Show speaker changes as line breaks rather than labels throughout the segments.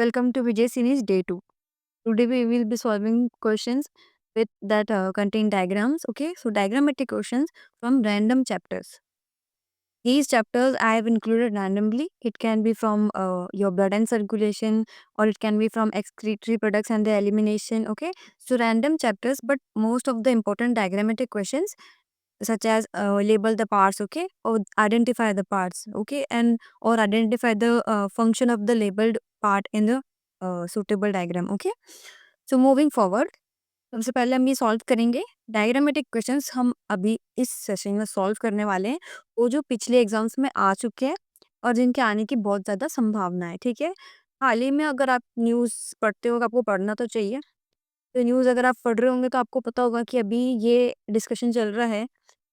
Welcome to Vijay Series Day 2. Today we will be solving questions with that contain diagrams. Okay, so diagrammatic questions from random chapters. These chapters I have included randomly. It can be from your blood and circulation, or it can be from excretory products and their elimination. Okay, so random chapters, but most of the important diagrammatic questions such as label the parts, okay, or identify the parts, okay, and or identify the function of the labeled part in the suitable diagram. Okay, so moving forward, सबसे पहले हम ये solve करेंगे diagrammatic questions. हम अभी इस session में solve करने वाले हैं वो जो पिछले एग्जाम्स में आ चुके हैं और जिनके आने की बहुत ज़्यादा संभावना है। ठीक है, हाल ही में अगर आप न्यूज़ पढ़ते हो, आपको पढ़ना तो चाहिए, तो न्यूज़ अगर आप पढ़ रहे होंगे तो आपको पता होगा कि अभी ये डिस्कशन चल रहा है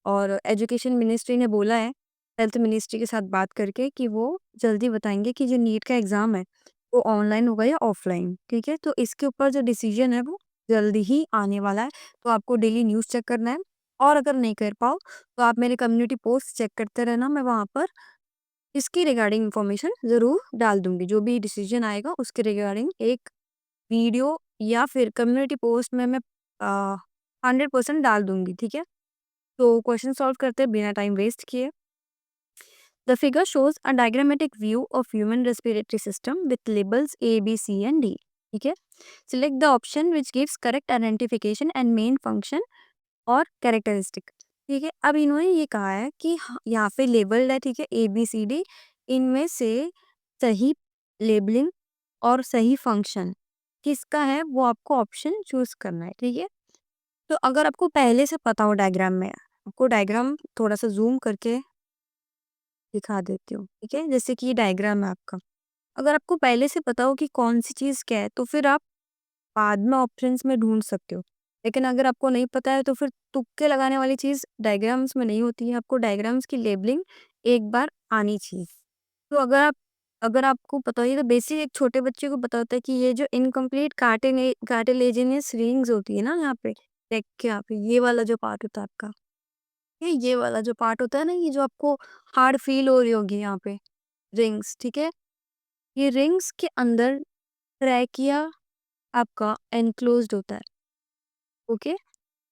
और एजुकेशन मिनिस्ट्री ने बोला है हेल्थ मिनिस्ट्री के साथ बात करके कि वो जल्दी बताएंगे कि जो नीट का एग्ज़ाम है वो ऑनलाइन होगा या ऑफलाइन। ठीक है, तो इसके ऊपर जो डिसीजन है वो जल्दी ही आने वाला है। तो आपको डेली न्यूज़ चेक करना है, और अगर नहीं कर पाओ तो आप मेरे कम्युनिटी पोस्ट चेक करते रहना। मैं वहाँ पर इसकी रिगार्डिंग इन्फॉर्मेशन ज़रूर डाल दूंगी। जो भी डिसीजन आएगा उसके रिगार्डिंग एक वीडियो या फिर कम्युनिटी पोस्ट में मैं 100% डाल दूंगी। ठीक है, तो क्वेश्चन सॉल्व करते हैं बिना टाइम वेस्ट किए। The figure shows a diagrammatic view of human respiratory system with labels A B C and D. ठीक है, select the option which gives correct identification and main function और characteristic. ठीक है, अब इन्होंने ये कहा है कि यहाँ पे लेबल्ड है, ठीक है, ए बी सी डी, इनमें से सही लेबलिंग और सही फंक्शन किसका है वो आपको ऑप्शन चूज करना है। ठीक है, तो अगर आपको पहले से पता हो डायग्राम में, आपको डायग्राम थोड़ा सा जूम करके दिखा देती हूँ। ठीक है, जैसे कि ये डायग्राम है आपका, अगर आपको पहले से पता हो कि कौन सी चीज़ क्या है तो फिर आप बाद में ऑप्शंस में ढूंढ सकते हो। लेकिन अगर आपको नहीं पता है तो फिर तुक्के लगाने वाली चीज़ डायग्राम्स में नहीं होती है। आपको डायग्राम्स की लेबलिंग एक बार आनी चाहिए। तो अगर आपको पता हो, ये तो बेसिक एक छोटे बच्चे को पता होता है कि ये जो इनकम्प्लीट कार्टिलेजिनस रिंग्स होती है ना, यहाँ पे नेक के यहाँ पे ये वाला जो पार्ट होता है आपका, ये वाला जो पार्ट होता है ना, ये जो आपको हार्ड फील हो रही होगी यहाँ पे रिंग्स। ठीक है, ये रिंग्स के अंदर ट्रैकिया आपका एनक्लोज्ड होता है। ओके,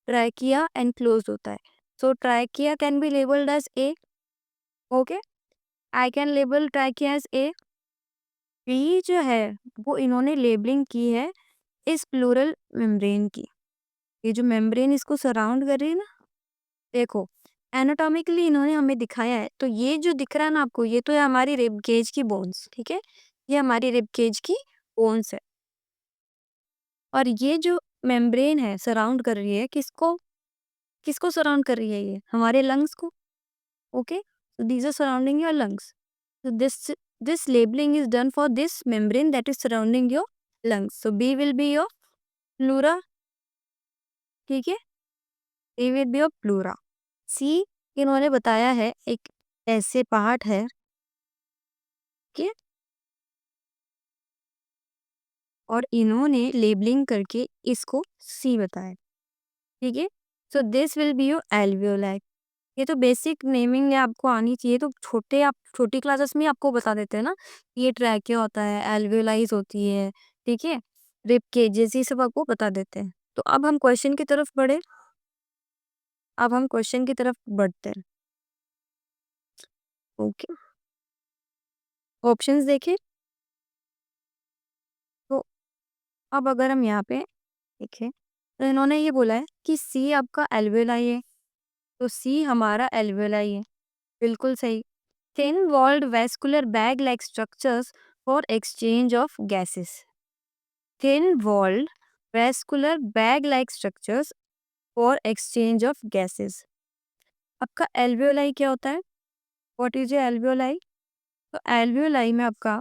ट्रैकिया एनक्लोज्ड होता है। So trachea can be labelled as A. Okay, I can label trachea as A. B जो है वो इन्होंने लेबलिंग की है इस प्लूरल मेम्ब्रेन की। ये जो मेम्ब्रेन इसको सराउंड कर रही है ना, देखो एनाटॉमिकली इन्होंने हमें दिखाया है। तो ये जो दिख रहा है ना आपको, ये तो है हमारी रिब केज की बोन्स। ठीक है, ये हमारी रिब केज की बोन्स है, और ये जो मेम्ब्रेन है सराउंड कर रही है किसको? किसको सराउंड कर रही है? ये हमारे लंग्स को। Okay, so these are surrounding your lungs. So this labeling is done for this membrane that is surrounding your lungs. So B will be your pleura. ठीक है, A will be your pleura. C इन्होंने बताया है एक ऐसे part है कि, और इन्होंने लेबलिंग करके इसको C बताया। ठीक है, so this will be your alveoli. ये तो बेसिक नेमिंग है, आपको आनी चाहिए। तो आप छोटी क्लासेस में आपको बता देते हैं ना, ये ट्रैकिया होता है, एल्वियोलाइज होती है, ठीक है, रिब केजेस, ये सब आपको बता देते हैं। तो अब हम क्वेश्चन की तरफ बढ़ते हैं। ओके, ऑप्शंस देखें। तो अब अगर हम यहाँ पे देखें तो इन्होंने ये बोला है कि सी आपका एल्वियोलाई है, तो सी हमारा एल्वियोलाई है, बिल्कुल सही। Thin walled vascular bag like structures for exchange of gases. Thin walled vascular bag like structures for exchange of gases. आपका एल्वियोलाई क्या होता है? What is alveoli? तो एल्वियोलाई में आपका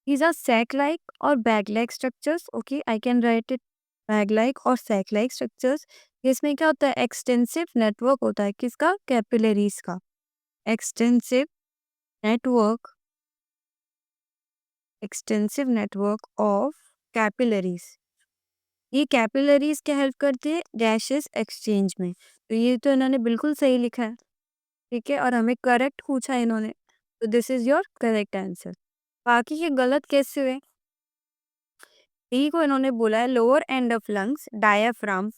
these are sac like और bag like structures. Okay, I can write it bag like और sac like structures. इसमें क्या होता है? एक्सटेंसिव नेटवर्क होता है किसका? कैपिलरीज का। Extensive network, extensive network of capillaries. ये कैपिलरीज क्या हेल्प करती है? गैसेस एक्सचेंज में। तो ये तो इन्होंने बिल्कुल सही लिखा है। ठीक है, और हमें करेक्ट पूछा है इन्होंने, तो this is your correct answer. बाकी के गलत कैसे हुए? डी को इन्होंने बोला है lower end of lungs diaphragm.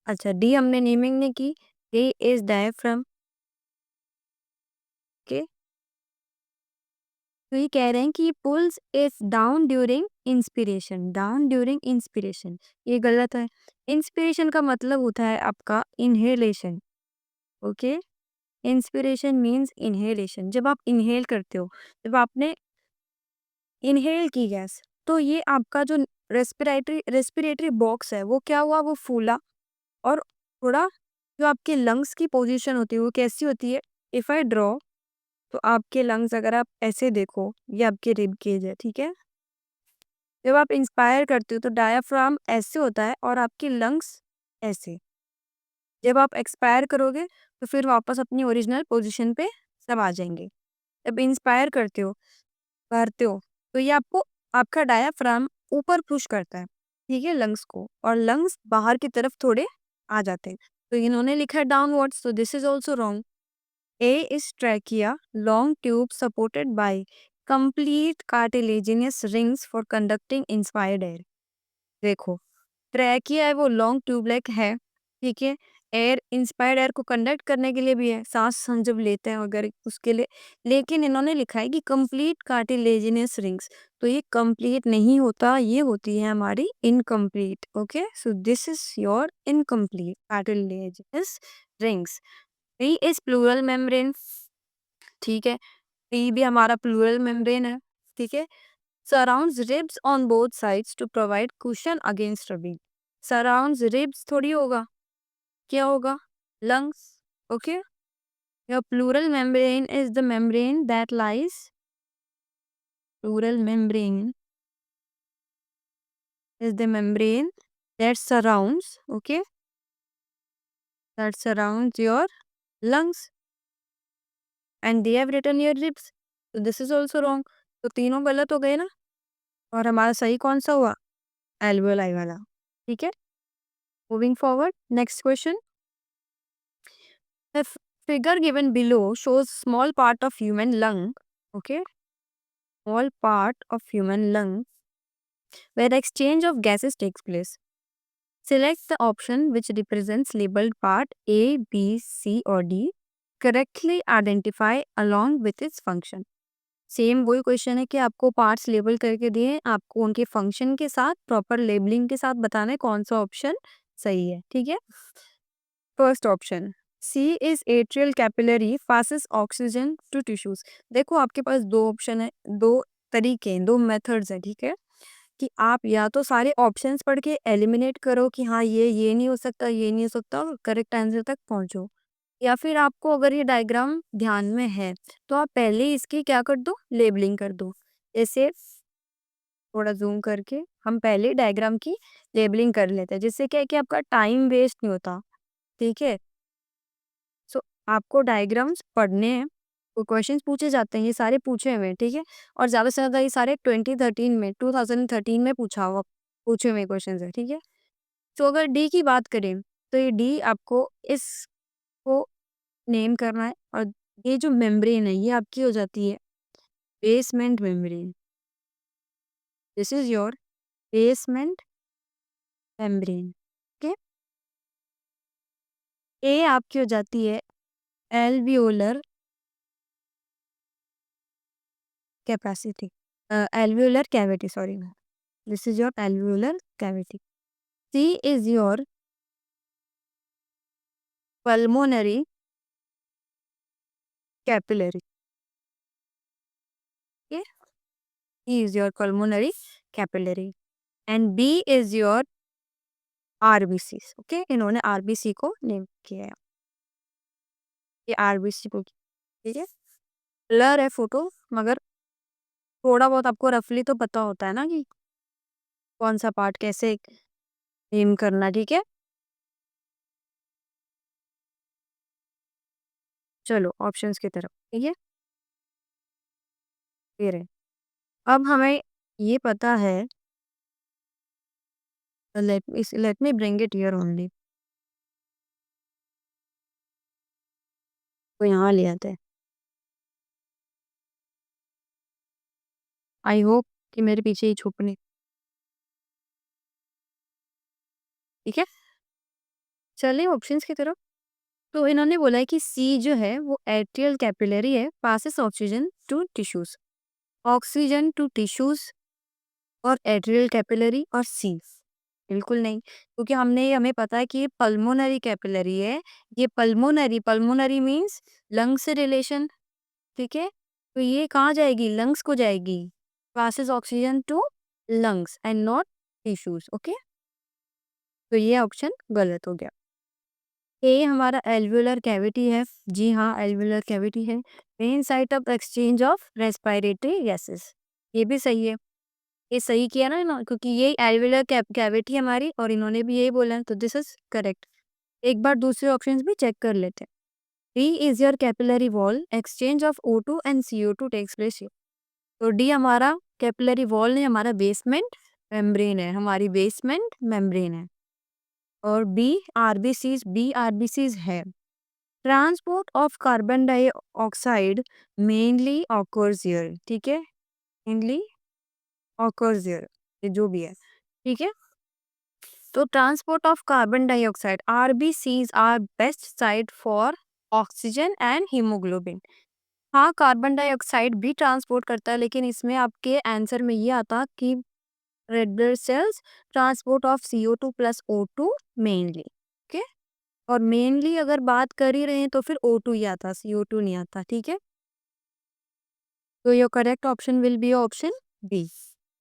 अच्छा, डी हमने नेमिंग नहीं की, डी इज डायाफ्राम। ओके, तो ये कह रहे हैं कि pulse is down during inspiration, down during inspiration, ये गलत है। इंस्पिरेशन का मतलब होता है आपका inhalation. Okay, inspiration means inhalation, जब आप इनहेल करते हो, जब आपने इनहेल की गैस, तो ये आपका जो रेस्पिरेटरी रेस्पिरेटरी बॉक्स है वो क्या हुआ, वो फूला। और थोड़ा जो आपके लंग्स की पोजीशन होती है वो कैसी होती है, इफ आई ड्रॉ, तो आपके लंग्स अगर आप ऐसे देखो, ये आपके रिब केज है, ठीक है। जब आप इंस्पायर करते हो तो डायाफ्राम ऐसे होता है और आपके लंग्स ऐसे। जब आप एक्सपायर करोगे तो फिर वापस अपनी ओरिजिनल पोजीशन पे सब आ जाएंगे। जब इंस्पायर करते हो, भरते हो, तो ये आपको आपका डायाफ्राम ऊपर पुश करता है, ठीक है, लंग्स को, और लंग्स बाहर की तरफ थोड़े आ जाते हैं। तो इन्होंने लिखा है डाउनवर्ड्स, तो this is also wrong. A is trachea, long tube supported by complete cartilaginous rings for conducting inspired air. देखो, ट्रैकिया है वो लॉन्ग ट्यूबलाइक है, ठीक है। एयर इंस्पायर्ड एयर को कंडक्ट करने के लिए भी है, सांस हम जब लेते हैं अगर उसके लिए। लेकिन इन्होंने लिखा है कि कंप्लीट कार्टिलेजिनस रिंग्स, तो ये कंप्लीट नहीं होता, ये होती है हमारी incomplete. Okay, so this is your incomplete cartilaginous rings. T is pleural membrane, ठीक है, टी भी हमारा प्लूरल मेम्ब्रेन है, ठीक है। Surrounds ribs on both sides to provide cushion against rubbing. Surrounds ribs थोड़ी होगा, क्या होगा, lungs. Okay, your pleural membrane is the membrane that lies, pleural membrane is the membrane that surrounds, okay, that surrounds your lungs, and they have written your ribs, so this is also wrong. तो तीनों गलत हो गए ना, और हमारा सही कौन सा हुआ, alveoli वाला, ठीक है। Moving forward, next question. The figure given below shows small part of human lung, okay, small part of human lung where the exchange of gases takes place. Select the option which represents labeled part A, B, C or D. Correctly identify along with its function. Same वही question है कि आपको parts label करके दिए हैं, आपको उनके function के साथ प्रॉपर लेबलिंग के साथ बताना है कौन सा ऑप्शन सही है, ठीक है। First option C is atrial capillary passes oxygen to tissues. देखो आपके पास दो ऑप्शन है, दो तरीके हैं, दो मेथड्स हैं, ठीक है, कि आप या तो सारे ऑप्शंस पढ़ के एलिमिनेट करो कि हाँ ये नहीं हो सकता, ये नहीं हो सकता, और करेक्ट आंसर तक पहुंचो। या फिर आपको अगर ये डायग्राम ध्यान में है तो आप पहले ही इसकी क्या कर दो, लेबलिंग कर दो। जैसे थोड़ा जूम करके हम पहले डायग्राम की लेबलिंग कर लेते हैं, जिससे क्या है कि आपका टाइम वेस्ट नहीं होता, ठीक है। सो आपको डायग्राम्स पढ़ने हैं, वो क्वेश्चंस पूछे जाते हैं, ये सारे पूछे हुए हैं, ठीक है। और ज़्यादा से ज़्यादा ये सारे 2013 में 2013 में पूछे हुए क्वेश्चंस है, ठीक है। तो अगर डी की बात करें तो ये डी आपको इसको नेम करना है, और ये जो मेम्ब्रेन है ये आपकी हो जाती है basement membrane. This is your basement membrane, okay. A आपकी हो जाती है alveolar capacity, alveolar cavity, sorry, this is your alveolar cavity. C is your pulmonary capillary, okay, E is your pulmonary capillary, and B is your RBCs, okay, इन्होंने RBC को name किया है, ये RBC को, ठीक है। ब्लर है photo, मगर थोड़ा बहुत आपको रफली तो पता होता है ना कि कौन सा पार्ट कैसे नेम करना, ठीक है। चलो ऑप्शंस की तरफ, ठीक है, ये रहे। अब हमें ये पता है, let me bring it here only, तो यहाँ ले आते हैं। आई होप कि मेरे पीछे ही छुपने ठीक है? चलें ऑप्शंस की तरफ। तो इन्होंने बोला है कि सी जो है वो एट्रियल कैपिलरी है, passes oxygen to tissues. Oxygen to tissues और एट्रियल कैपिलरी और सी, बिल्कुल नहीं, क्योंकि हमें पता है कि ये पल्मोनरी कैपिलरी है। ये पल्मोनरी पल्मोनरी मीन्स लंग्स से रिलेशन, ठीक है? तो ये कहाँ जाएगी? लंग्स को जाएगी। Passes oxygen to lungs and not tissues, okay? तो ये ऑप्शन गलत हो गया। ए हमारा एल्वुलर कैविटी है। जी हाँ, एल्वुलर कैविटी है। Main site of exchange of respiratory gases, ये भी सही है। ये सही किया ना इन्हों क्योंकि ये एल्वुलर कैविटी है हमारी और इन्होंने भी यही बोला है, तो दिस इज करेक्ट। एक बार दूसरे ऑप्शंस भी चेक कर लेते हैं। D is your capillary wall, exchange of O2 and CO2 takes place here. तो डी हमारा कैपिलरी वॉल नहीं, हमारा बेसमेंट मेम्ब्रेन है, हमारी बेसमेंट मेम्ब्रेन है। और बी आरबीसीज है। Transport of carbon dioxide mainly occurs here, ठीक है? मेनली ऑकर्स हियर, ये जो भी है, ठीक है? तो transport of carbon dioxide, RBCs are best site for oxygen and haemoglobin. हाँ, कार्बन डाइऑक्साइड भी ट्रांसपोर्ट करता है, लेकिन इसमें आपके आंसर में ये आता कि red blood cells transport of CO2 plus O2 mainly, okay? और मेनली अगर बात कर ही रहे हैं तो फिर O2 ही आता, CO2 नहीं आता, ठीक है? तो your correct option will be option B,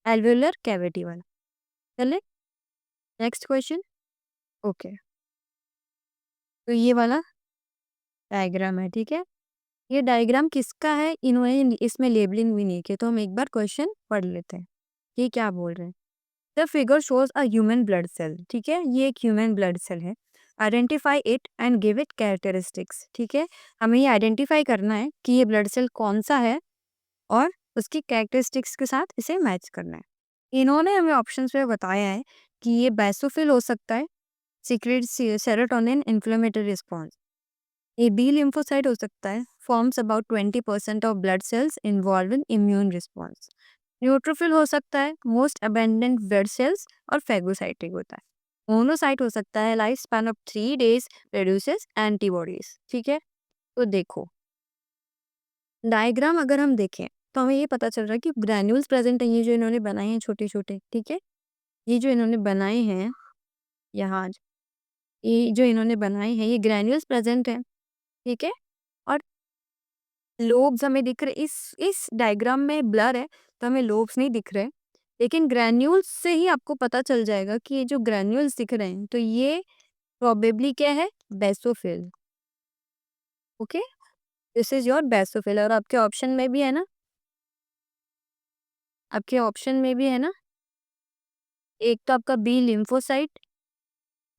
alveolar cavity वाला। चले नेक्स्ट क्वेश्चन। ओके, तो ये वाला डायग्राम है, ठीक है? ये डायग्राम किसका है? इन्होंने इसमें लेबलिंग भी नहीं की, तो हम एक बार क्वेश्चन पढ़ लेते हैं। ये क्या बोल रहे हैं? The figure shows a human blood cell, ठीक है? ये एक ह्यूमन ब्लड सेल है। Identify it and give it characteristics, ठीक है? हमें ये आइडेंटिफाई करना है कि ये ब्लड सेल कौन सा है और उसकी कैरेक्टरिस्टिक्स के साथ इसे मैच करना है। इन्होंने हमें ऑप्शंस में बताया है कि ये बेसोफिल हो सकता है, सीक्रेट सेरोटोनिन इन्फ्लेमेटरी रिस्पॉन्स। ये बी लिम्फोसाइट हो सकता है, forms about 20% of blood cells involve in immune response. Neutrophil हो सकता है, मोस्ट अबेंडेंट ब्लड सेल्स और फेगोसाइटिक होता है। मोनोसाइट हो सकता है, life span of 3 days produces antibodies, ठीक है? तो देखो डायग्राम अगर हम देखें तो हमें ये पता चल रहा है कि ग्रैन्यूल्स प्रेजेंट है, ये जो इन्होंने बनाए हैं छोटे छोटे, ठीक है? ये जो इन्होंने बनाए हैं यहाँ, ये जो इन्होंने बनाए हैं ये ग्रैन्यूल्स प्रेजेंट है, ठीक है? और लोब्स हमें दिख रहे, इस डायग्राम में ब्लर है तो हमें लोब्स नहीं दिख रहे, लेकिन ग्रैन्यूल्स से ही आपको पता चल जाएगा कि ये जो ग्रैन्यूल्स दिख रहे हैं तो ये प्रोबेबली क्या है? Basophil, okay? This is your basophil. और आपके ऑप्शन में भी है ना, आपके ऑप्शन में भी है ना, एक तो आपका B lymphocyte,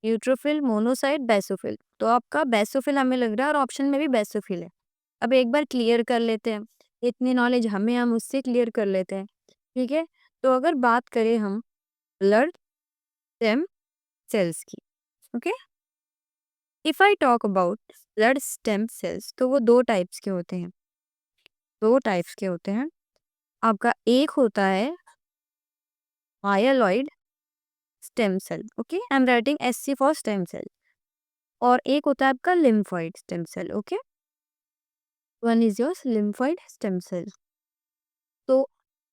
neutrophil, monocyte, basophil. तो आपका बेसोफिल हमें लग रहा है और ऑप्शन में भी बेसोफिल है। अब एक बार क्लियर कर लेते हैं, इतनी नॉलेज हमें, हम उससे क्लियर कर लेते हैं, ठीक है? तो अगर बात करें हम ब्लड स्टेम सेल्स की, okay? If I talk about blood stem cells तो वो दो टाइप्स के होते हैं, दो टाइप्स के होते हैं। आपका एक होता है myeloid stem cell, okay? I am writing SC for stem cell. और एक होता है आपका lymphoid stem cell, okay? One is your lymphoid stem cell. तो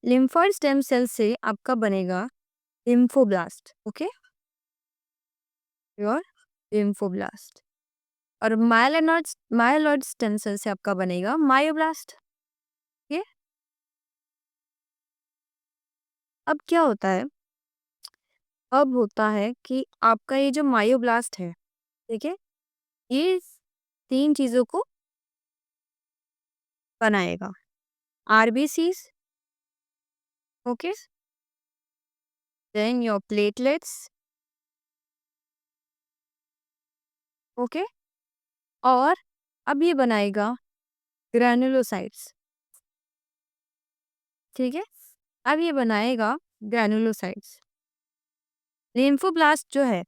लिम्फोइड स्टेम सेल से आपका बनेगा लिम्फोब्लास्ट, ओके? Your lymphoblast. और मायलॉइड स्टेम सेल से आपका बनेगा मायोब्लास्ट, ओके? अब क्या होता है? अब होता है कि आपका ये जो मायोब्लास्ट है, ठीक है? ये तीन चीजों को बनाएगा, RBCs, okay? Then your platelets, okay? और अब ये बनाएगा ग्रैनुलोसाइट्स, ठीक है? अब ये बनाएगा ग्रैनुलोसाइट्स। लिम्फोब्लास्ट जो है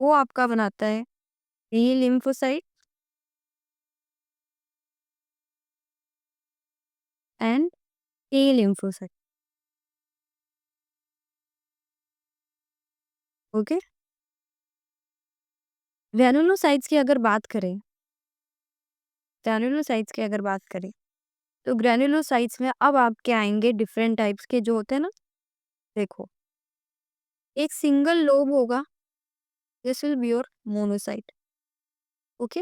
वो आपका बनाता है B lymphocyte and A lymphocyte, okay? Granulocytes की अगर बात करें ग्रैनुलोसाइट्स की अगर बात करें तो ग्रैनुलोसाइट्स में अब आपके आएंगे डिफरेंट टाइप्स के जो होते हैं ना। देखो, एक सिंगल लोब होगा, this will be your monocyte. Okay,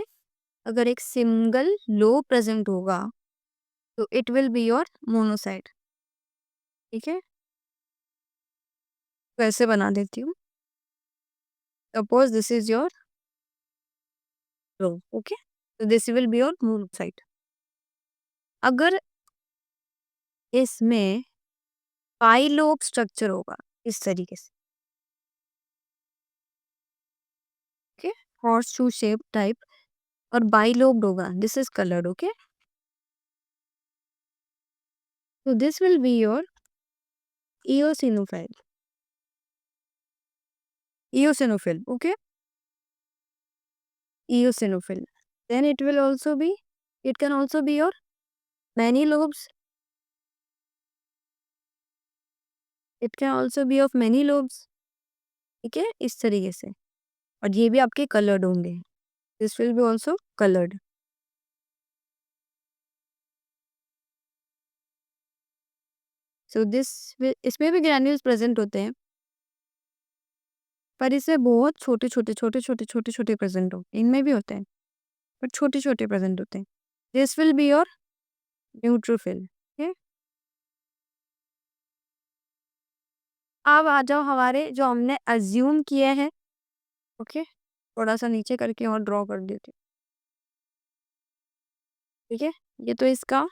अगर एक सिंगल लोब प्रेजेंट होगा तो it will be your monocyte. ठीक है, वैसे बना देती हूँ। Suppose this is your lobe. Okay, तो this will be your monocyte. अगर इसमें पाइलोब स्ट्रक्चर होगा इस तरीके से, okay, horseshoe shape type, और बाइलोब्ड होगा, this is coloured. Okay, so this will be your eosinophil. Eosinophil, okay? Eosinophil. Then it can also be your many lobes. It can also be of many lobes. ठीक है, इस तरीके से। और ये भी आपके कलर्ड होंगे। This will be also coloured. So इसमें भी ग्रैन्यूल्स प्रेजेंट होते हैं, पर इसमें बहुत छोटे छोटे छोटे छोटे छोटे छोटे प्रेजेंट होते हैं। इनमें भी होते हैं, पर छोटे छोटे प्रेजेंट होते हैं। This will be your neutrophil. अब आ जाओ हमारे जो हमने अज्यूम किए हैं। ओके, थोड़ा सा नीचे करके और ड्रॉ कर देती हूँ। ठीक है, ये तो इसका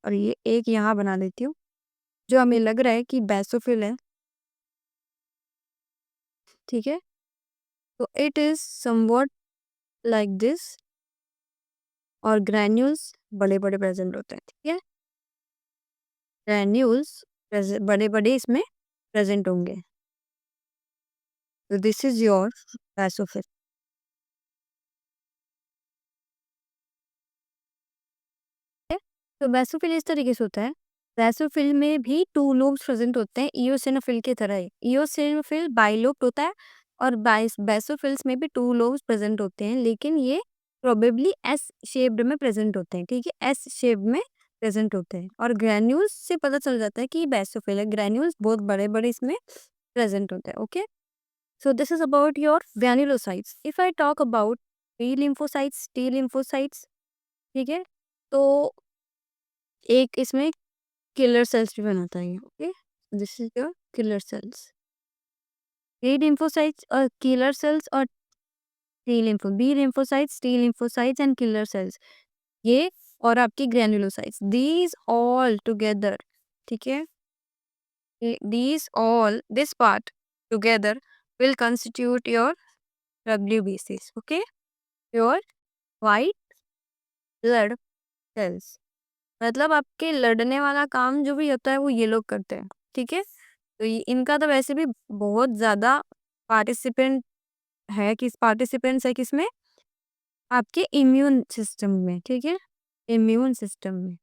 और ये एक यहाँ बना देती हूँ जो हमें लग रहा है कि बेसोफिल है। ठीक है, तो it is somewhat like this, और ग्रैन्यूल्स बड़े बड़े प्रेजेंट होते हैं। ठीक है, ग्रैन्यूल्स बड़े बड़े इसमें प्रेजेंट होंगे। तो दिस इज योर बेसोफिल। तो बेसोफिल इस तरीके से होता है। बेसोफिल में भी टू लोब्स प्रेजेंट होते हैं, इओसिनोफिल की तरह ही। इओसिनोफिल बाइलोब्ड होता है, और बेसोफिल्स में भी टू लोब्स प्रेजेंट होते हैं, लेकिन ये प्रोबेबली एस शेप्ड में प्रेजेंट होते हैं। ठीक है, एस शेप में प्रेजेंट होते हैं, और ग्रैन्यूल्स से पता चल जाता है कि ये बेसोफिल है। ग्रैन्यूल्स बहुत बड़े बड़े इसमें प्रेजेंट होते हैं। Okay, so this is about your granulocytes. If I talk about T lymphocytes, T lymphocytes, ठीक है, तो एक इसमें किलर सेल्स भी बनाता है। Okay, this is your killer cells. B lymphocytes और किलर सेल्स, और B lymphocytes, T lymphocytes and killer cells, ये और आपकी ग्रैन्युलोसाइट्स, दीज ऑल टुगेदर। ठीक है, these all this part together will constitute your WBCs, okay, your white blood cells। मतलब आपके लड़ने वाला काम जो भी होता है वो ये लोग करते हैं। ठीक है, तो इनका तो वैसे भी बहुत ज्यादा पार्टिसिपेंट पार्टिसिपेंट्स है किसमें, आपके इम्यून सिस्टम में। ठीक है, इम्यून सिस्टम में।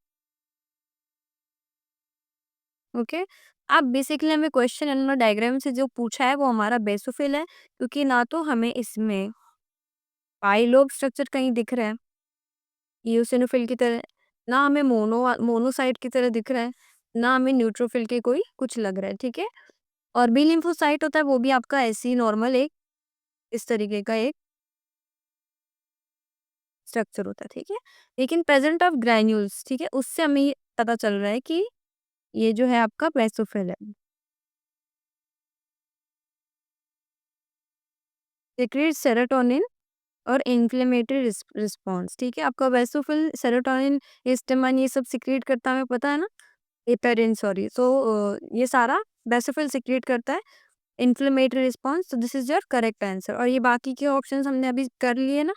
ओके, अब बेसिकली हमें क्वेश्चन एंड डायग्राम से जो पूछा है वो हमारा बेसोफिल है, क्योंकि ना तो हमें इसमें पाइलोब स्ट्रक्चर कहीं दिख रहा है इओसिनोफिल की तरह, ना हमें मोनोसाइट की तरह दिख रहा है, ना हमें न्यूट्रोफिल के कोई कुछ लग रहा है। ठीक है, और बी लिम्फोसाइट होता है वो भी आपका ऐसे ही नॉर्मल एक इस तरीके का एक स्ट्रक्चर होता है। ठीक है, लेकिन प्रेजेंट ऑफ ग्रैन्यूल्स, ठीक है, उससे हमें ये पता चल रहा है कि ये जो है आपका बेसोफिल है। सिक्रेट सेरोटोनिन और इन्फ्लेमेटरी रिस्पॉन्स। ठीक है, आपका बेसोफिल सेरोटोनिन, हिस्टामाइन, ये सब सिक्रेट करता है, हमें पता है ना, हेपेरिन, सॉरी। सो ये सारा बेसोफिल सिक्रेट करता है। इन्फ्लेमेटरी रिस्पॉन्स, तो this is your correct answer. और ये बाकी के ऑप्शंस हमने अभी कर लिए ना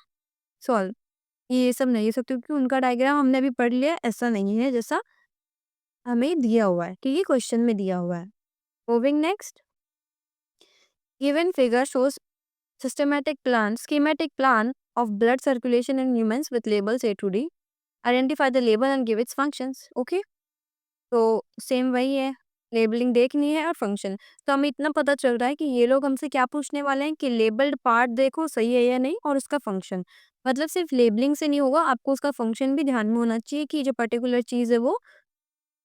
सॉल्व, ये सब नहीं, ये सब क्योंकि उनका डायग्राम हमने अभी पढ़ लिया, ऐसा नहीं है जैसा हमें दिया हुआ है। ठीक है, क्वेश्चन में दिया हुआ है। Moving next, given figure shows schematic plan of blood circulation in humans with labels A to D. Identify the label and give its functions. Okay, तो सेम वही है, लेबलिंग देखनी है और फंक्शन। तो हमें इतना पता चल रहा है कि ये लोग हमसे क्या पूछने वाले हैं कि लेबल्ड पार्ट देखो सही है या नहीं और उसका फंक्शन। मतलब सिर्फ लेबलिंग से नहीं होगा, आपको उसका फंक्शन भी ध्यान में होना चाहिए कि जो पर्टिकुलर चीज़ है वो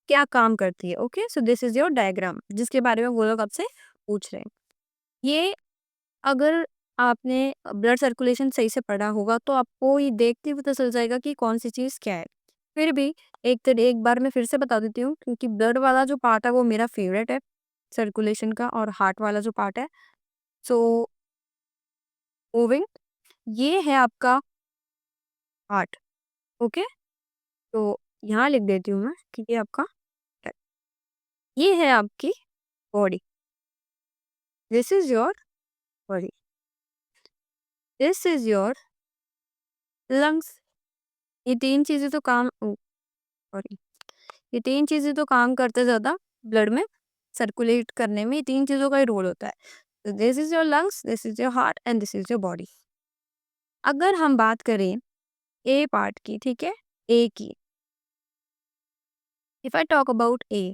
क्या काम करती है। Okay, so this is your diagram जिसके बारे में वो लोग आपसे पूछ रहे हैं। ये अगर आपने ब्लड सर्कुलेशन सही से पढ़ा होगा तो आपको ये देखते हुए पता चल जाएगा कि कौन-सी चीज़ क्या है। फिर भी एक बार मैं फिर से बता देती हूँ क्योंकि ब्लड वाला जो पार्ट है वो मेरा फ़ेवरेट है सर्कुलेशन का, और हार्ट वाला जो पार्ट है सो मूविंग, ये है आपका हार्ट। ओके? तो यहाँ लिख देती हूँ मैं कि ये आपका है। ये है आपकी body. This is your body. This is your lungs. ये 3 चीज़ें तो काम सॉरी, ये 3 चीज़ें तो काम करते ज़्यादा ब्लड में सर्कुलेट करने में, ये 3 चीज़ों का ही रोल होता है। तो this is your lungs, this is your heart and this is your body. अगर हम बात करें ए पार्ट की, ठीक है? ए की, इफ आई टॉक अबाउट ए,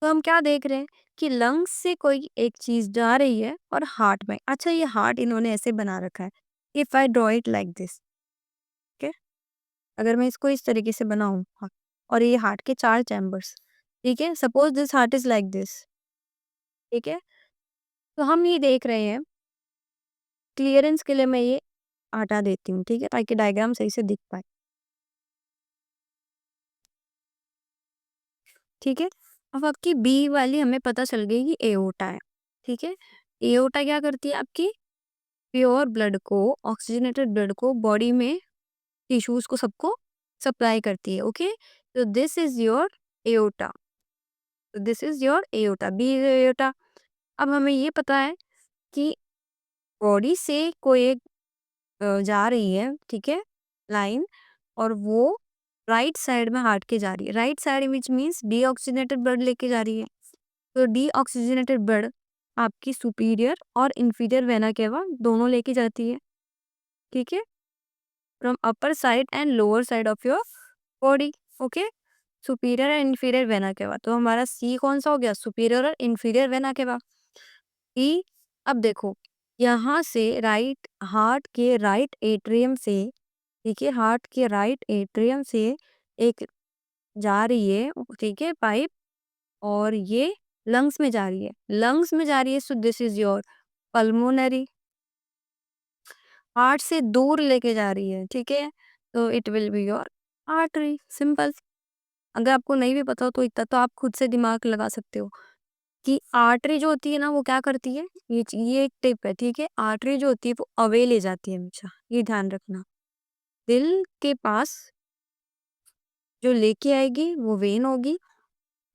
तो हम क्या देख रहे हैं कि लंग्स से कोई एक चीज़ जा रही है और हार्ट में। अच्छा, ये हार्ट इन्होंने ऐसे बना रखा है। If I draw it like this, ठीक है? अगर मैं इसको इस तरीके से बनाऊँ और ये हार्ट के 4 चैम्बर्स, ठीक है? Suppose this heart is like this, ठीक है? तो हम ये देख रहे हैं, क्लियरेंस के लिए मैं ये हटा देती हूँ, ठीक है? ताकि डायग्राम सही से दिख पाए, ठीक है? अब आपकी बी वाली हमें पता चल गई कि एओर्टा है, ठीक है? एओर्टा क्या करती है आपकी? प्योर ब्लड को, ऑक्सीजनेटेड ब्लड को बॉडी में टिश्यूज़ को सबको सप्लाई करती है, ओके? तो दिस इज़ योर एओर्टा, तो this is your aorta, B is aorta. अब हमें ये पता है कि बॉडी से कोई एक जा रही है, ठीक है? लाइन, और वो राइट साइड में हार्ट के जा रही है। Right side which means deoxygenated blood लेके जा रही है। तो डीऑक्सीजनेटेड ब्लड आपकी सुपीरियर और इंफीरियर वेना केवा दोनों लेके जाती है, ठीक है? From upper side and lower side of your body, okay? Superior and inferior vena cava. तो हमारा सी कौन सा हो गया? सुपीरियर और इंफीरियर वेना केवा। ई, अब देखो, यहाँ से राइट हार्ट के राइट एट्रियम से, ठीक है? हार्ट के राइट एट्रियम से एक जा रही है, ठीक है, पाइप, और ये लंग्स में जा रही है। लंग्स में जा रही है, so this is your pulmonary. Heart से दूर लेके जा रही है, ठीक है? तो it will be your artery, simple. अगर आपको नहीं भी पता हो तो इतना तो आप खुद से दिमाग लगा सकते हो कि आर्टरी जो होती है ना वो क्या करती है? ये एक टिप है, ठीक है? आर्टरी जो होती है वो अवे ले जाती है हमेशा, ये ध्यान रखना। दिल के पास जो लेके आएगी वो वेन होगी,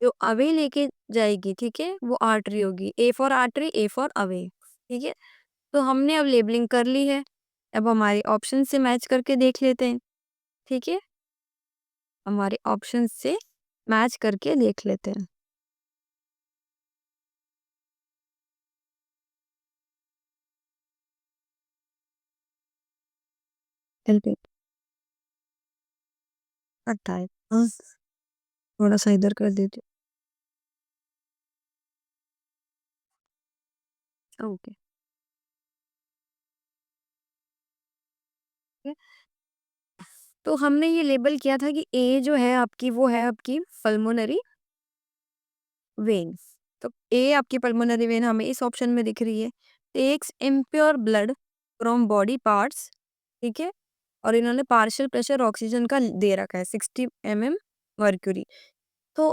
जो अवे लेके जाएगी, ठीक है, वो आर्टरी होगी। A for artery, A for away, ठीक है? तो हमने अब लेबलिंग कर ली है। अब हमारे ऑप्शन से मैच करके देख लेते हैं, ठीक है? हमारे ऑप्शन से मैच करके देख लेते हैं। चलते पता है। थोड़ा सा इधर कर देती हूँ। ओके, ठीक है? तो हमने ये लेबल किया था कि ए जो है आपकी वो है आपकी पल्मोनरी वेन। तो ए आपकी पल्मोनरी वेन हमें इस ऑप्शन में दिख रही है। Takes impure blood from body parts, ठीक है? और इन्होंने पार्शियल प्रेशर ऑक्सीजन का दे रखा है 60 mm मर्क्यूरी। तो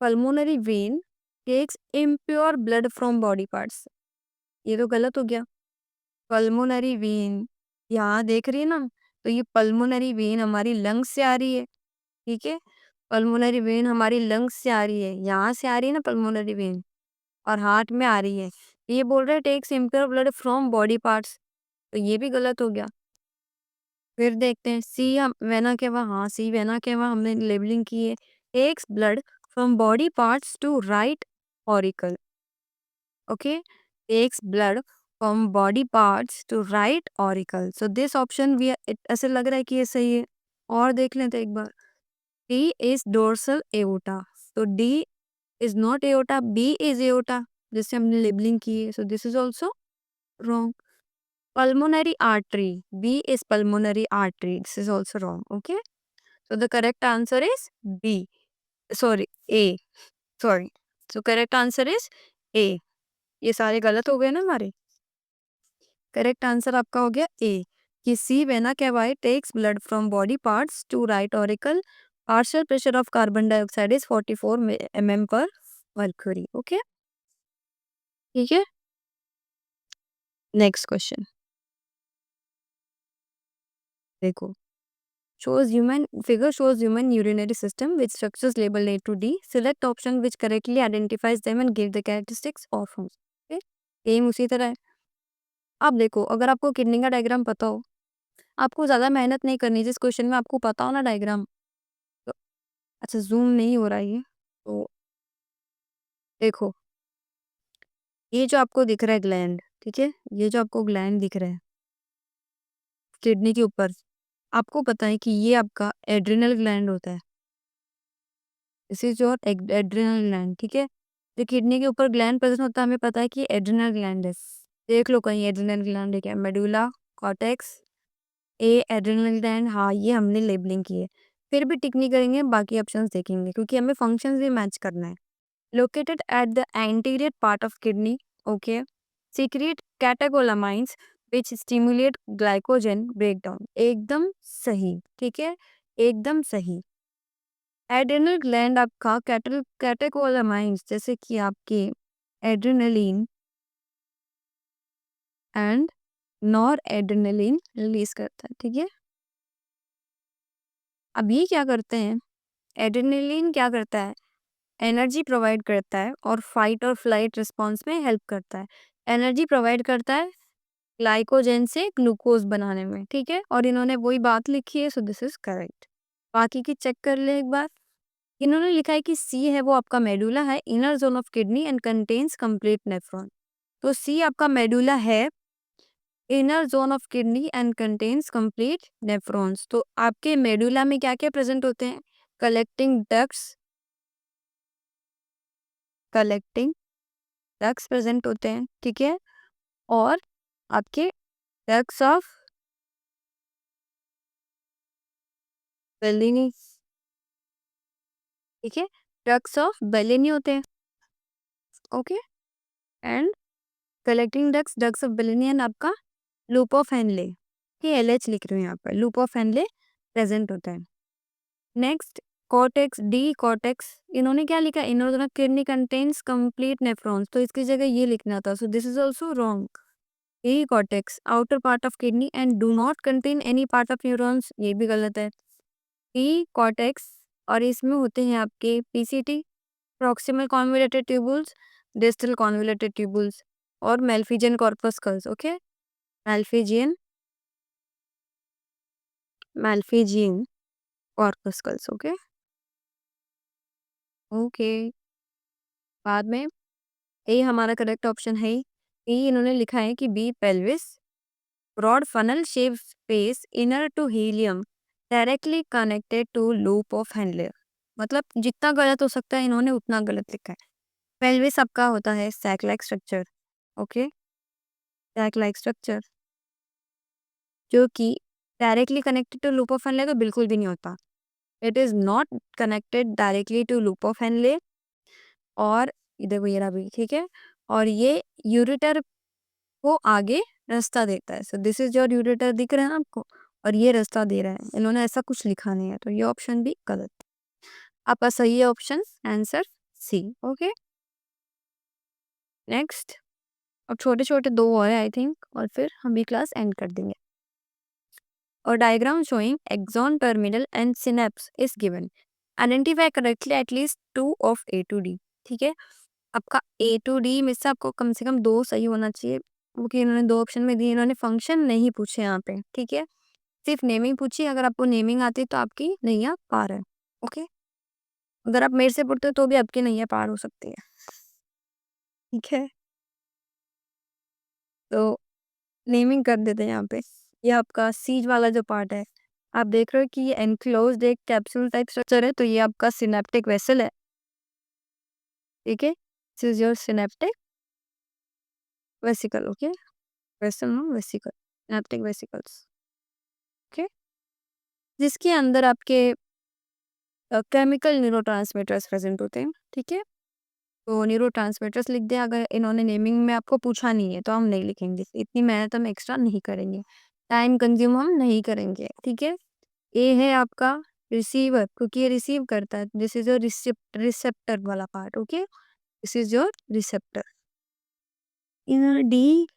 pulmonary vein takes impure blood from body parts, ये तो गलत हो गया। पल्मोनरी वेन यहाँ देख रही है ना, तो ये पल्मोनरी वेन हमारी लंग्स से आ रही है, ठीक है? पल्मोनरी वेन हमारी लंग्स से आ रही है, यहाँ से आ रही है ना पल्मोनरी वेन, और हार्ट में आ रही है। ये बोल रहे हैं takes impure blood from body parts, तो ये भी गलत हो गया। फिर देखते हैं सी, हम वेना केवा, हाँ सी वेना केवा हमने लेबलिंग की है। Takes blood from body parts to right auricle, okay? Takes blood from body parts to right auricle, so this option भी ऐसे लग रहा है कि ये सही है। और देख लेते हैं एक बार। डी इज डोर्सल एओर्टा, तो D is not aorta, B is aorta, जिससे हमने लेबलिंग की है, so this is also wrong. Pulmonary artery, B is pulmonary artery, this is also wrong. Okay, so the correct answer is B, sorry, A, sorry. So correct answer is A. ये सारे गलत हो गए ना हमारे. Correct answer आपका हो गया ए, कि C vena cavae takes blood from body parts to right auricle. Partial pressure of carbon dioxide is 44 mm पर मर्क्यूरी. ओके, ठीक है. नेक्स्ट क्वेश्चन देखो. Shows human figure shows human urinary system with structures labeled A to D. Select option which correctly identifies them and give the characteristics of them. Okay? Same उसी तरह है. अब देखो, अगर आपको किडनी का डायग्राम पता हो, आपको ज़्यादा मेहनत नहीं करनी. जिस क्वेश्चन में आपको पता हो ना डायग्राम, तो अच्छा जूम नहीं हो रहा है ये, तो देखो, ये जो आपको दिख रहा है ग्लैंड, ठीक है, ये जो आपको ग्लैंड दिख रहा है किडनी के ऊपर, आपको पता है कि ये आपका एड्रिनल ग्लैंड होता है. This is your adrenal gland. ठीक है, जो किडनी के ऊपर ग्लैंड प्रेजेंट होता है, हमें पता है कि एड्रिनल ग्लैंड है. देख लो कहीं एड्रिनल ग्लैंड है क्या. मेडुला, कॉर्टेक्स, ए एड्रिनल ग्लैंड, हाँ ये हमने लेबलिंग की है. फिर भी टिक नहीं करेंगे, बाकी ऑप्शंस देखेंगे क्योंकि हमें फंक्शंस भी मैच करना है. Located at the anterior part of kidney. Okay, secret catecholamines which stimulate glycogen breakdown. एकदम सही. ठीक है, एकदम सही. एड्रिनल ग्लैंड आपका कैटेकोलामाइंस जैसे कि आपके adrenaline and nor adrenaline release करता है. ठीक है, अब ये क्या करते हैं, एड्रिनलिन क्या करता है, एनर्जी प्रोवाइड करता है और फाइट और फ्लाइट रिस्पॉन्स में हेल्प करता है. एनर्जी प्रोवाइड करता है ग्लाइकोजन से ग्लूकोज बनाने में. ठीक है, और इन्होंने वही बात लिखी है, सो दिस इज करेक्ट. बाकी की चेक कर ले एक बार. इन्होंने लिखा है कि सी है वो आपका मेडुला है, inner zone of kidney and contains complete nephron. तो सी आपका मेडुला है, inner zone of kidney and contains complete nephrons. तो आपके मेडुला में क्या क्या प्रेजेंट होते हैं, कलेक्टिंग डक्ट्स प्रेजेंट होते हैं. ठीक है, और आपके डक्ट्स ऑफ बेलिनी, ठीक है, डक्ट्स ऑफ बेलिनी होते हैं. Okay, and collecting ducts of Bellini and आपका लूप ऑफ हेनले, ये एलएच लिख रही हूँ यहाँ पर, लूप ऑफ हेनले प्रेजेंट होता है. नेक्स्ट, कॉर्टेक्स, डी कॉर्टेक्स, इन्होंने क्या लिखा, इन्होंने किडनी कंटेन्स कंप्लीट नेफ्रॉन्स, तो इसकी जगह ये लिखना था, सो this is also wrong. D cortex outer part of kidney and do not contain any part of neurons, ये भी गलत है. डी कॉर्टेक्स, और इसमें होते हैं आपके PCT, proximal convoluted tubules, distal convoluted tubules, और मेल्फिजियन कॉर्पस्कल्स. ओके, मेल्फिजियन मेल्फिजियन कॉर्पस्कल्स. ओके, ओके, बाद में ए हमारा करेक्ट ऑप्शन है. ए इन्होंने लिखा है कि B pelvis, broad funnel shape space inner to helium directly connected to loop of handler. मतलब जितना गलत हो सकता है इन्होंने उतना गलत लिखा है. पेल्विस आपका होता है sac like structure. Okay, sac like structure जो कि directly connected to loop of handler तो बिल्कुल भी नहीं होता. It is not connected directly to loop of handler. और इधर को ये रहा भी. ठीक है, और ये यूरेटर को आगे रास्ता देता है. So this is your ureter, दिख रहा है ना आपको, और ये रास्ता दे रहा है. इन्होंने ऐसा कुछ लिखा नहीं है, तो ये ऑप्शन भी गलत है. आपका सही है option answer C. Okay, next. अब छोटे छोटे दो और है आई थिंक, और फिर हम भी क्लास एंड कर देंगे. और diagram showing axon terminal and synapse is given. Identify correctly at least 2 of A to D. ठीक है, आपका ए टू डी में से आपको कम से कम 2 सही होना चाहिए, क्योंकि इन्होंने 2 ऑप्शन में दिए. इन्होंने फंक्शन नहीं पूछे यहाँ पे. ठीक है, सिर्फ नेमिंग पूछी. अगर आपको नेमिंग आती तो आपकी नैया पार है. ओके, अगर आप मेरे से पढ़ते हो तो भी आपकी नैया पार हो सकती है. ठीक है, तो नेमिंग कर देते हैं यहाँ पे. ये आपका सीज वाला जो पार्ट है, आप देख रहे हो कि ये एनक्लोज्ड एक कैप्सूल टाइप स्ट्रक्चर है, तो ये आपका सिनेप्टिक वेसल है. ठीक है, this is your synaptic vesicle, okay, vesicle, synaptic vesicles, okay, जिसके अंदर आपके केमिकल न्यूरोट्रांसमीटर्स प्रेजेंट होते हैं, ठीक है। तो न्यूरोट्रांसमीटर्स लिख दें, अगर इन्होंने नेमिंग में आपको पूछा नहीं है तो हम नहीं लिखेंगे, इतनी मेहनत हम एक्स्ट्रा नहीं करेंगे, टाइम कंज्यूम हम नहीं करेंगे, ठीक है। ए है आपका रिसीवर, क्योंकि ये रिसीव करता है, दिस इज योर रिसेप्टर वाला part, okay, this is your receptor. इन्होंने डी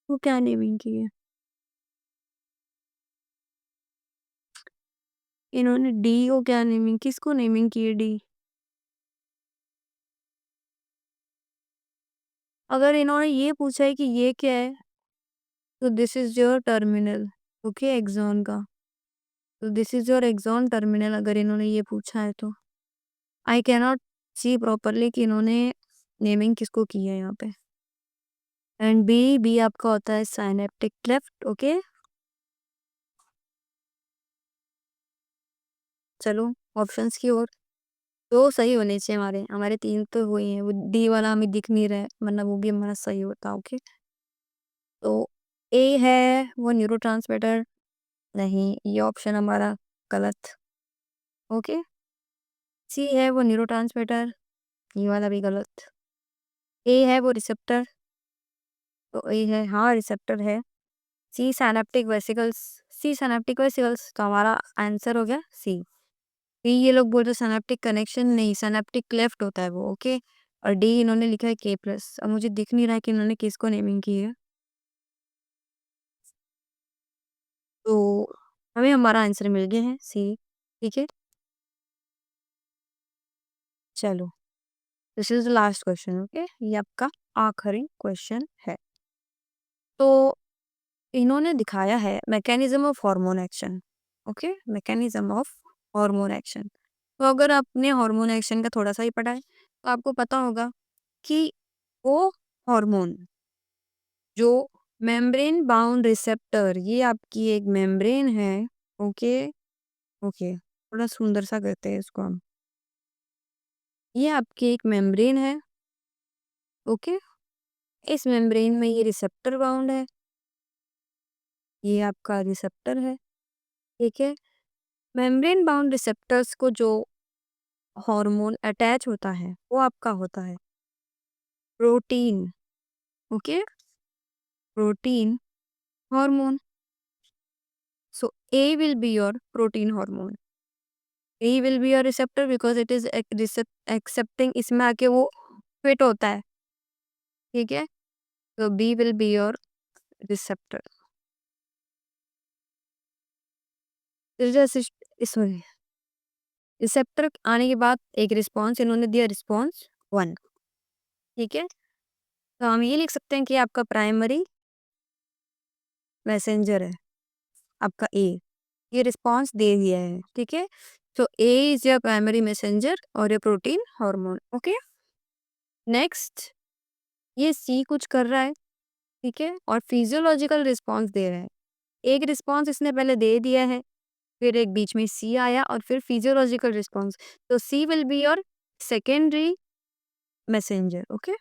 को क्या नेमिंग की है, इन्होंने डी को क्या नेमिंग, किसको नेमिंग की है डी? अगर इन्होंने ये पूछा है कि ये क्या है, तो this is your terminal, okay, axon का, तो this is your axon terminal, अगर इन्होंने ये पूछा है तो I can not see properly कि इन्होंने नेमिंग किसको की है यहाँ पे। एंड बी, बी आपका होता है साइनेप्टिक क्लेफ्ट, ओके। चलो ऑप्शंस की ओर, दो सही होने चाहिए, हमारे हमारे तीन तो हुए हैं, वो डी वाला हमें दिख नहीं रहा है, वरना वो भी हमारा सही होता, ओके। तो ए है वो न्यूरोट्रांसमीटर, नहीं, ये ऑप्शन हमारा गलत, ओके। सी है वो न्यूरोट्रांसमीटर, ये वाला भी गलत। ए है वो रिसेप्टर, तो ए है, हाँ रिसेप्टर है। सी सिनेप्टिक वेसिकल्स, सी सिनेप्टिक वेसिकल्स, तो हमारा आंसर हो गया सी। बी ये लोग बोल रहे सिनेप्टिक कनेक्शन, नहीं, सिनेप्टिक क्लेफ्ट होता है वो, ओके। और डी इन्होंने लिखा है के प्लस, अब मुझे दिख नहीं रहा है कि इन्होंने किसको नेमिंग की है, तो हमें हमारा आंसर मिल गया है सी, ठीक है। चलो, this is the last question, okay, ये आपका आखिरी क्वेश्चन है। तो इन्होंने दिखाया है mechanism of hormone action, okay, mechanism of hormone action. तो अगर आपने हार्मोन एक्शन का थोड़ा सा ही पढ़ा है तो आपको पता होगा कि वो हार्मोन जो मेम्ब्रेन बाउंड रिसेप्टर, ये आपकी एक मेम्ब्रेन है, ओके, ओके, थोड़ा सुंदर सा करते हैं इसको हम, ये आपकी एक मेम्ब्रेन है, ओके। इस मेम्ब्रेन में ये रिसेप्टर बाउंड है, ये आपका रिसेप्टर है, ठीक है। मेम्ब्रेन बाउंड रिसेप्टर्स को जो हार्मोन अटैच होता है वो आपका होता है protein, okay, protein hormone. So A will be your protein hormone, A will be your receptor because it is accepting, इसमें आके वो फिट होता है, ठीक है। तो B will be your receptor. Sorry, receptor आने के बाद एक रिस्पॉन्स इन्होंने दिया, रिस्पॉन्स 1, ठीक है। तो हम ये लिख सकते हैं कि आपका प्राइमरी मैसेंजर है आपका ए, ये रिस्पॉन्स दे दिया है, ठीक है। तो A is your primary messenger और ये प्रोटीन हार्मोन, ओके। नेक्स्ट, ये सी कुछ कर रहा है, ठीक है, और फिजियोलॉजिकल रिस्पॉन्स दे रहा है। एक रिस्पॉन्स इसने पहले दे दिया है, फिर एक बीच में सी आया और फिर फिजियोलॉजिकल रिस्पॉन्स, तो C will be your secondary messenger, okay.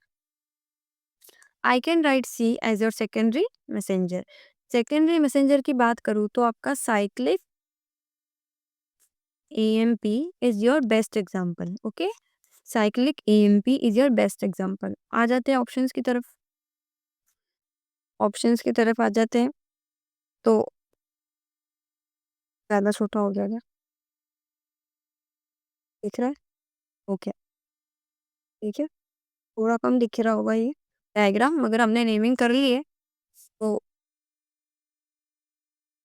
I can write C as your secondary messenger. Secondary messenger की बात करूँ तो आपका cyclic AMP is your best example, okay? Cyclic AMP is your best example। आ जाते हैं options की तरफ, ऑप्शंस की तरफ आ जाते हैं। तो ज़्यादा छोटा हो गया क्या, दिख रहा है? ओके, ठीक है, थोड़ा कम दिख रहा होगा ये डायग्राम, मगर हमने नेमिंग कर ली है तो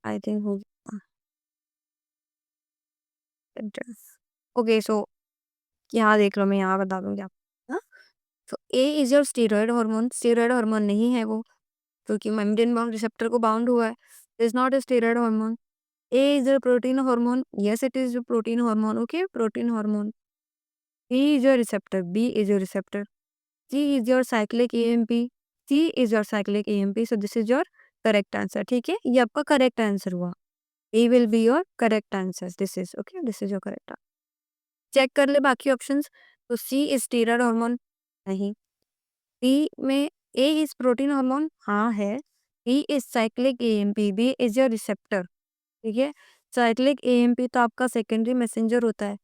आई थिंक हो गया। ओके, सो यहाँ देख लो, मैं यहाँ बता दूंगी आपको, हाँ। तो A is your steroid hormone, steroid hormone नहीं है वो, क्योंकि मेम्ब्रेन बाउंड रिसेप्टर को बाउंड हुआ है, is not a steroid hormone. A is a protein hormone. Yes, it is a protein hormone. Okay, protein hormone. B is your receptor. B is your receptor. C is your cyclic AMP. C is your cyclic AMP. So this is your correct answer. ठीक है, ये आपका correct answer हुआ। A will be your correct answer. This is okay. This is your correct answer. Check कर ले बाकी options. तो C is steroid hormone. नहीं। बी में ए इज़ प्रोटीन हार्मोन, हाँ है। B is cyclic AMP, B is your receptor, ठीक है? साइक्लिक एएमपी तो आपका सेकेंडरी मैसेंजर होता है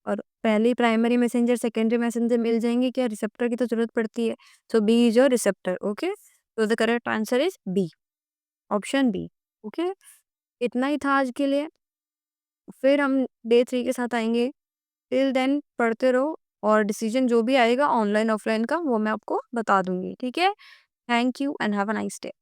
और पहले प्राइमरी मैसेंजर, सेकेंडरी मैसेंजर मिल जाएँगे क्या? रिसेप्टर की तो ज़रूरत पड़ती है। So B is your receptor, okay? So the correct answer is B, option B, okay? इतना ही था आज के लिए, फिर हम डे 3 के साथ आएँगे। टिल देन पढ़ते रहो और डिसीजन जो भी आएगा ऑनलाइन, ऑफलाइन का वो मैं आपको बता दूँगी, ठीक है? Thank you and have a nice day.